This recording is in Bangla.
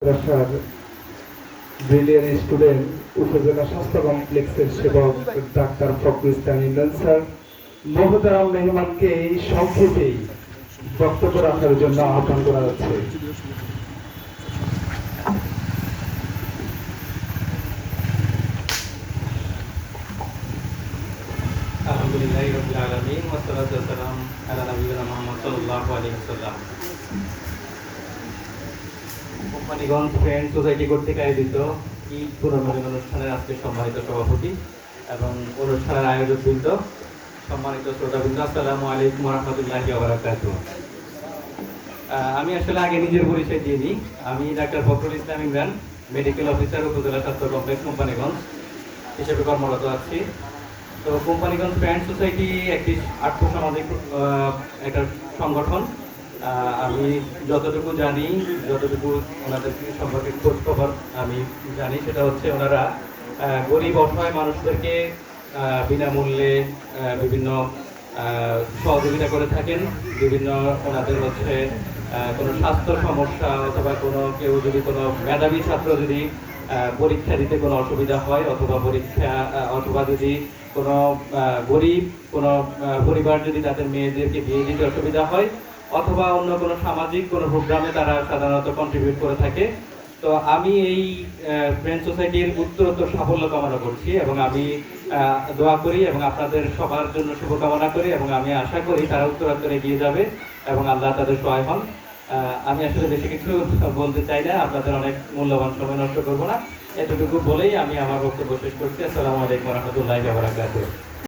মাদ্রাসার ব্রিলিয়ান স্টুডেন্ট উপজেলা স্বাস্থ্য কমপ্লেক্সের সেবক ডাক্তার ফখরুল ইসলাম ইমরান স্যার মহতারাম মেহমানকে এই সংক্ষেপেই বক্তব্য রাখার জন্য আহ্বান করা হচ্ছে। আলহামদুলিল্লাহি রাব্বিল আলামিন ওয়া সলাতু ওয়া সালামু আলা নাবিয়িনা মুহাম্মদ সাল্লাল্লাহু আলাইহি ওয়াসাল্লাম। কোম্পানিগঞ্জ ফ্রেন্ড সোসাইটি কর্তৃক আয়োজিত ঈদ পুনর্মিলন অনুষ্ঠানের আজকে সম্মানিত সভাপতি এবং অনুষ্ঠানের আয়োজকবৃন্দ, সম্মানিত শ্রোতাবৃন্দ, আসসালামু আলাইকুম ওয়া রাহমাতুল্লাহি ওয়া বারাকাতুহু। আমি আসলে আগে নিজের পরিচয় দিয়ে নিই। আমি doctor Fakhrul Islam Imran, medical officer, উপজেলা স্বাস্থ্য কমপ্লেক্স কোম্পানিগঞ্জ হিসেবে কর্মরত আছি। তো কোম্পানিগঞ্জ ফ্রেন্ড সোসাইটি একটি আর্থসামাজিক একটা সংগঠন। আমি যতটুকু জানি, যতটুকু ওনাদের সম্পর্কে খোঁজ খবর আমি জানি, সেটা হচ্ছে ওনারা গরিব অসহায় মানুষদেরকে বিনামূল্যে বিভিন্ন সহযোগিতা করে থাকেন। বিভিন্ন ওনাদের হচ্ছে কোনো স্বাস্থ্য সমস্যা অথবা কোনো কেউ যদি কোনো মেধাবী ছাত্র যদি পরীক্ষা দিতে কোনো অসুবিধা হয় অথবা যদি কোনো গরিব কোনো পরিবার যদি তাদের মেয়েদেরকে বিয়ে দিতে অসুবিধা হয় অথবা অন্য কোনো সামাজিক কোনো প্রোগ্রামে তারা সাধারণত কন্ট্রিবিউট করে থাকে। তো আমি এই ফ্রেন্ড সোসাইটির উত্তরোত্তর সাফল্য কামনা করছি এবং আমি দোয়া করি এবং আপনাদের সবার জন্য শুভকামনা করি এবং আমি আশা করি তারা উত্তরোত্তর এগিয়ে যাবে এবং আল্লাহ তাদের সহায় হন। আমি আসলে বেশি কিছু বলতে চাই না, আপনাদের অনেক মূল্যবান সময় নষ্ট করবো না। এতটুকু বলেই আমি আমার বক্তব্য শেষ করছি। আসসালামু আলাইকুম ওয়া রাহমাতুল্লাহি ওয়া বারাকাতুহু।